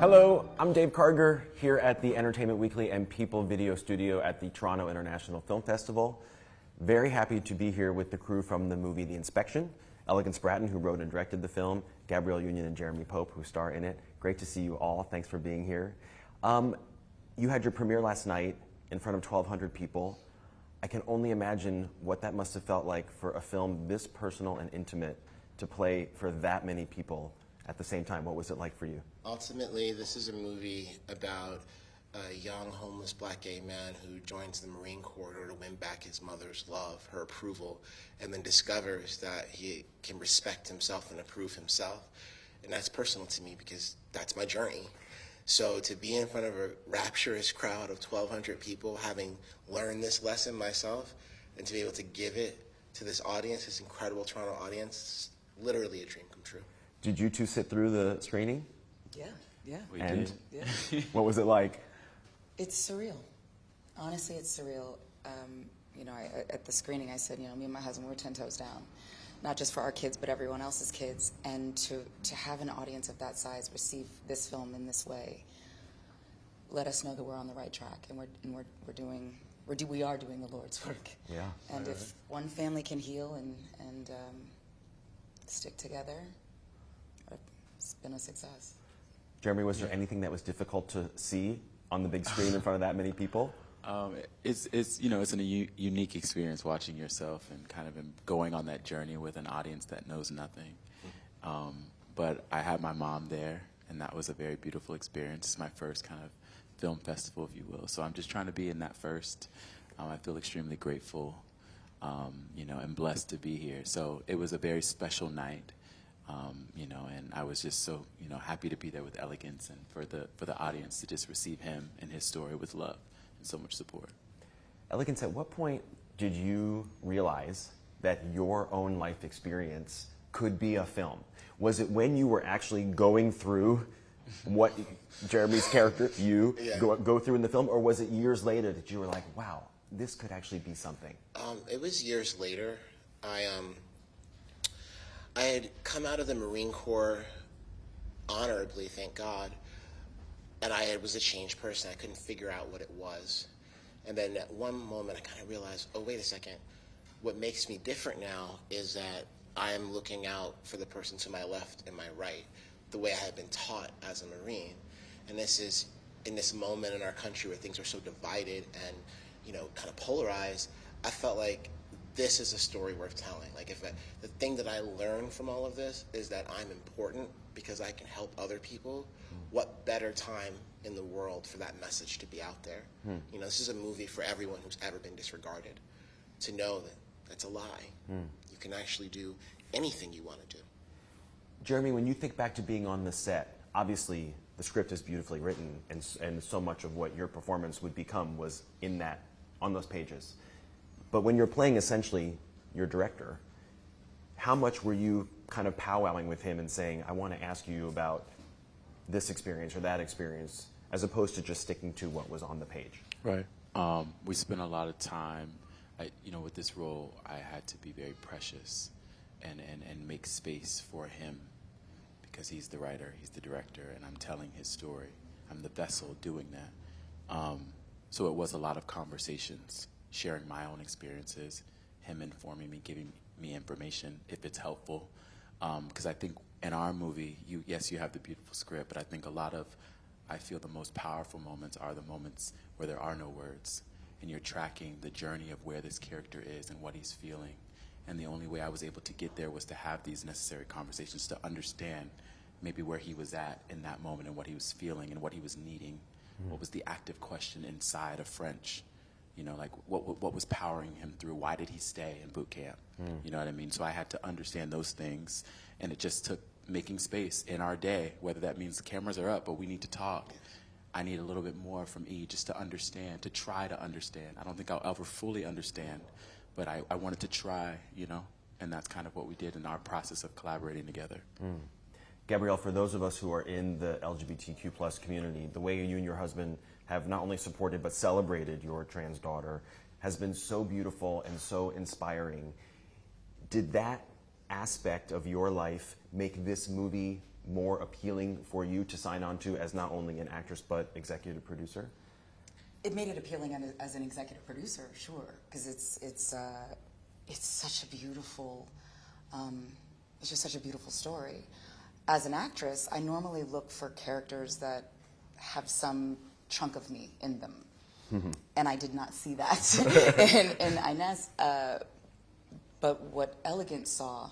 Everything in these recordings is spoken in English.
Hello, I'm Dave Karger here at the Entertainment Weekly and People Video Studio at the Toronto International Film Festival. Very happy to be here with the crew from the movie The Inspection, Elegance Bratton, who wrote and directed the film, Gabrielle Union and Jeremy Pope, who star in it. Great to see you all. Thanks for being here. You had your premiere last night in front of 1,200 people. I can only imagine what that must have felt like for a film this personal and intimate to play for that many people at the same time. What was it like for you? Ultimately, this is a movie about a young homeless black gay man who joins the Marine Corps in order to win back his mother's love, her approval, and then discovers that he can respect himself and approve himself. And that's personal to me because that's my journey. So to be in front of a rapturous crowd of 1,200 people, having learned this lesson myself, and to be able to give it to this audience, this incredible Toronto audience, it's literally a dream come true. Did you two sit through the screening? Yeah. We did. Yeah. What was it like? It's surreal. Honestly, it's surreal. At the screening, I said, me and my husband, we're 10 toes down. Not just for our kids, but everyone else's kids. And to have an audience of that size receive this film in this way, let us know that we're on the right track, and we are doing the Lord's work. Yeah. And if one family can heal and stick together, it's been a success. Jeremy, was there anything that was difficult to see on the big screen in front of that many people? It's a unique experience watching yourself and kind of going on that journey with an audience that knows nothing. But I had my mom there, and that was a very beautiful experience. It's my first kind of film festival, if you will. So I'm just trying to be in that first. I feel extremely grateful, and blessed to be here. So it was a very special night. And I was just so, happy to be there with Elegance and for the audience to just receive him and his story with love and so much support. Elegance, at what point did you realize that your own life experience could be a film? Was it when you were actually going through what Jeremy's character, go through in the film, or was it years later that you were like, wow, this could actually be something? It was years later. I had come out of the Marine Corps honorably, thank God, and I was a changed person. I couldn't figure out what it was. And then at one moment I kind of realized, oh, wait a second. What makes me different now is that I am looking out for the person to my left and my right, the way I had been taught as a Marine. And this is in this moment in our country where things are so divided and, kind of polarized. I felt like this is a story worth telling. Like the thing that I learned from all of this is that I'm important because I can help other people. What better time in the world for that message to be out there? This is a movie for everyone who's ever been disregarded. To know that that's a lie. You can actually do anything you want to do. Jeremy, when you think back to being on the set, obviously the script is beautifully written, and so much of what your performance would become was on those pages. But when you're playing essentially your director, how much were you kind of powwowing with him and saying, I want to ask you about this experience or that experience, as opposed to just sticking to what was on the page? Right. We spent a lot of time, with this role, I had to be very precious and make space for him because he's the writer, he's the director, and I'm telling his story. I'm the vessel doing that. So it was a lot of conversations, sharing my own experiences, him informing me, giving me information if it's helpful. Because I think in our movie, you have the beautiful script, but I feel the most powerful moments are the moments where there are no words, and you're tracking the journey of where this character is and what he's feeling. And the only way I was able to get there was to have these necessary conversations to understand maybe where he was at in that moment and what he was feeling and what he was needing. What was the active question inside of French? What was powering him through? Why did he stay in boot camp? You know what I mean? So I had to understand those things, and it just took making space in our day, whether that means the cameras are up, but we need to talk. I need a little bit more from E just to understand, to try to understand. I don't think I'll ever fully understand, but I wanted to try, and that's kind of what we did in our process of collaborating together. Gabrielle, for those of us who are in the LGBTQ+ community, the way you and your husband have not only supported but celebrated your trans daughter has been so beautiful and so inspiring. Did that aspect of your life make this movie more appealing for you to sign on to as not only an actress but executive producer? It made it appealing as an executive producer, sure, because it's such a beautiful, it's just such a beautiful story. As an actress, I normally look for characters that have some chunk of me in them, and I did not see that in Inez. But what Elegant saw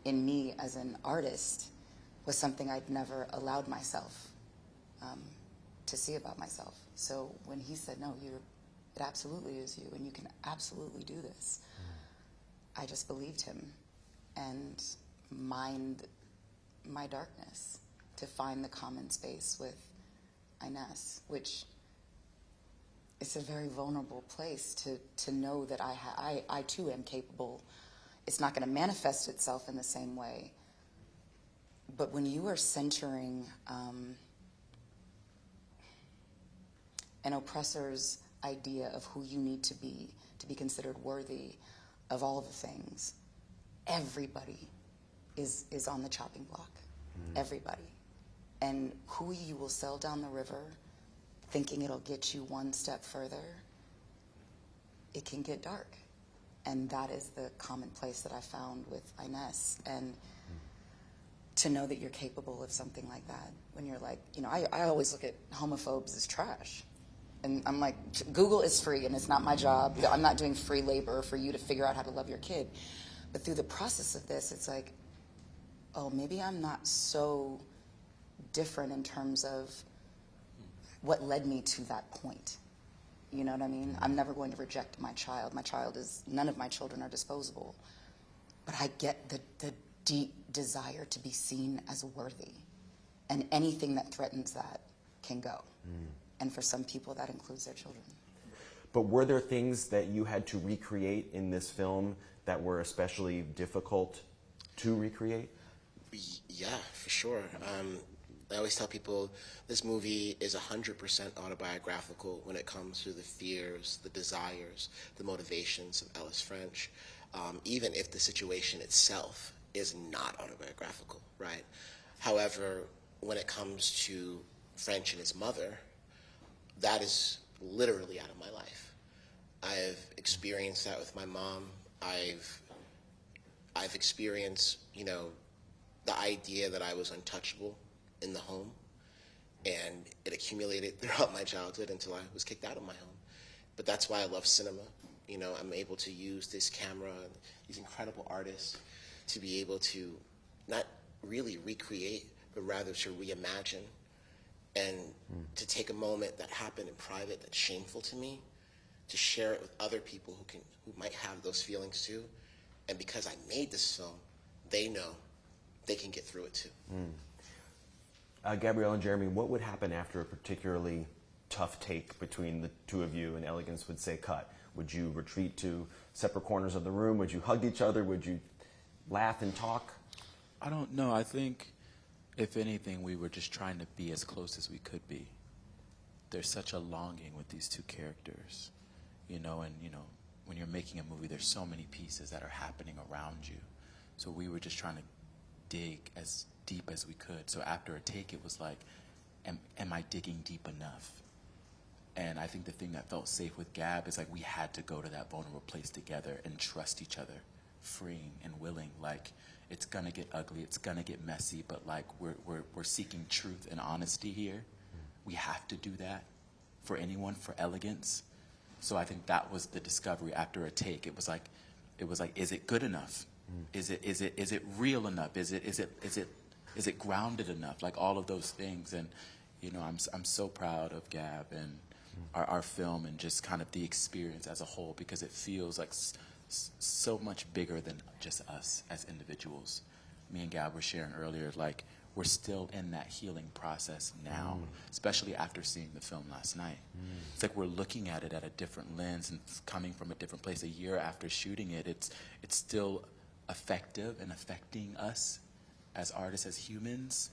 in me as an artist was something I'd never allowed myself to see about myself. So when he said, no, it absolutely is you, and you can absolutely do this, I just believed him and mined my darkness to find the common space with Inez, which is a very vulnerable place to know that I too am capable. It's not going to manifest itself in the same way. But when you are centering an oppressor's idea of who you need to be considered worthy of all of the things, everybody is on the chopping block. Everybody. And who you will sell down the river thinking it'll get you one step further, it can get dark. And that is the common place that I found with Inez. And to know that you're capable of something like that, when you're like, I always look at homophobes as trash. And I'm like, Google is free, and it's not my job. I'm not doing free labor for you to figure out how to love your kid. But through the process of this, it's like, oh, maybe I'm not so different in terms of what led me to that point. You know what I mean? I'm never going to reject my child. None of my children are disposable. But I get the deep desire to be seen as worthy. And anything that threatens that can go. And for some people, that includes their children. But were there things that you had to recreate in this film that were especially difficult to recreate? Yeah, for sure. I always tell people this movie is 100% autobiographical when it comes to the fears, the desires, the motivations of Ellis French, even if the situation itself is not autobiographical, right? However, when it comes to French and his mother, that is literally out of my life. I've experienced that with my mom. I've experienced, the idea that I was untouchable in the home, and it accumulated throughout my childhood until I was kicked out of my home. But that's why I love cinema. I'm able to use this camera and these incredible artists to be able to not really recreate, but rather to reimagine and to take a moment that happened in private that's shameful to me, to share it with other people who might have those feelings too. And because I made this film, they know they can get through it too. Gabrielle and Jeremy, what would happen after a particularly tough take between the two of you and Elegance would say cut? Would you retreat to separate corners of the room? Would you hug each other? Would you laugh and talk? I don't know. I think, if anything, we were just trying to be as close as we could be. There's such a longing with these two characters, and when you're making a movie, there's so many pieces that are happening around you. So we were just trying to dig as deep as we could. So after a take, it was like, am I digging deep enough? And I think the thing that felt safe with Gab is like we had to go to that vulnerable place together and trust each other, freeing and willing. Like, it's gonna get ugly, it's gonna get messy, but like we're seeking truth and honesty here. We have to do that for anyone, for Elegance. So I think that was the discovery after a take. It was like, is it good enough? Is it real enough? Is it grounded enough? Like all of those things. And I'm so proud of Gab and our film and just kind of the experience as a whole, because it feels like so much bigger than just us as individuals. Me and Gab were sharing earlier, like we're still in that healing process now, especially after seeing the film last night. It's like we're looking at it at a different lens and it's coming from a different place. A year after shooting it, it's still effective and affecting us as artists, as humans.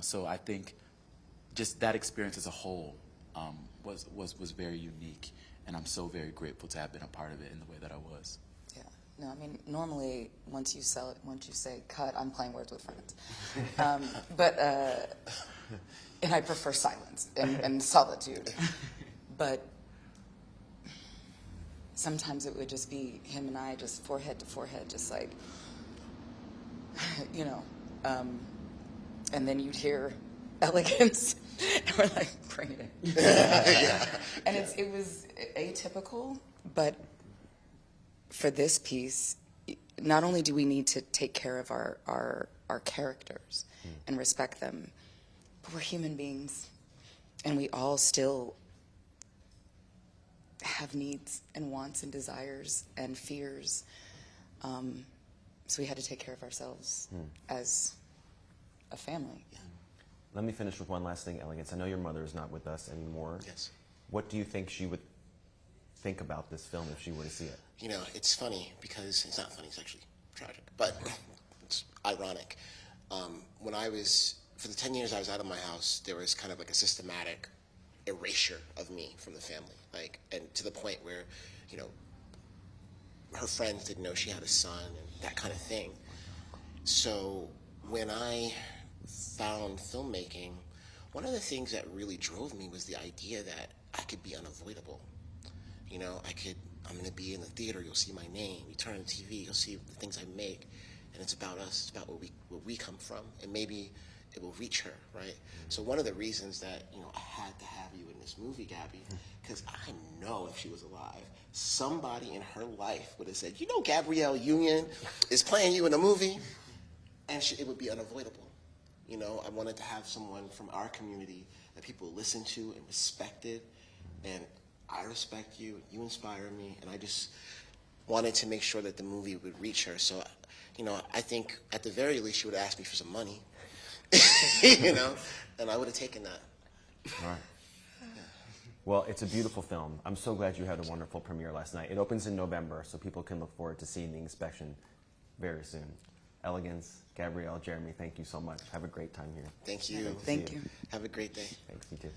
So I think just that experience as a whole was very unique, and I'm so very grateful to have been a part of it in the way that I was. Yeah, No, I mean, normally, once you say cut, I'm playing words with friends. And I prefer silence and solitude. But sometimes it would just be him and I just forehead to forehead, just like, you know. And then you'd hear elegance, and we're like, bring it in. And it was atypical, but for this piece, not only do we need to take care of our characters and respect them, but we're human beings, and we all still have needs and wants and desires and fears. So we had to take care of ourselves as a family. Yeah. Let me finish with one last thing, Elegance. I know your mother is not with us anymore. Yes. What do you think she would think about this film if she were to see it? You know, it's funny because it's not funny, it's actually tragic, but it's ironic. For the 10 years I was out of my house, there was kind of like a systematic erasure of me from the family, and to the point where, you know, her friends didn't know she had a son and that kind of thing. So when I found filmmaking, one of the things that really drove me was the idea that I could be unavoidable. You know, I'm going to be in the theater, you'll see my name. You turn on the TV, you'll see the things I make. And it's about us, it's about where we come from. And maybe it will reach her, right? So one of the reasons that, you know, I had to have you in this movie, Gabby, because I know if she was alive, somebody in her life would have said, you know, Gabrielle Union is playing you in a movie, and it would be unavoidable. You know, I wanted to have someone from our community that people listen to and respected, and I respect you, you inspire me, and I just wanted to make sure that the movie would reach her. So, you know, I think at the very least she would have asked me for some money, you know, and I would have taken that. All right. Well, it's a beautiful film. I'm so glad you had a wonderful premiere last night. It opens in November, so people can look forward to seeing The Inspection very soon. Elegance, Gabrielle, Jeremy, thank you so much. Have a great time here. Thank you. Thank you. Have a great day. Thanks, you too.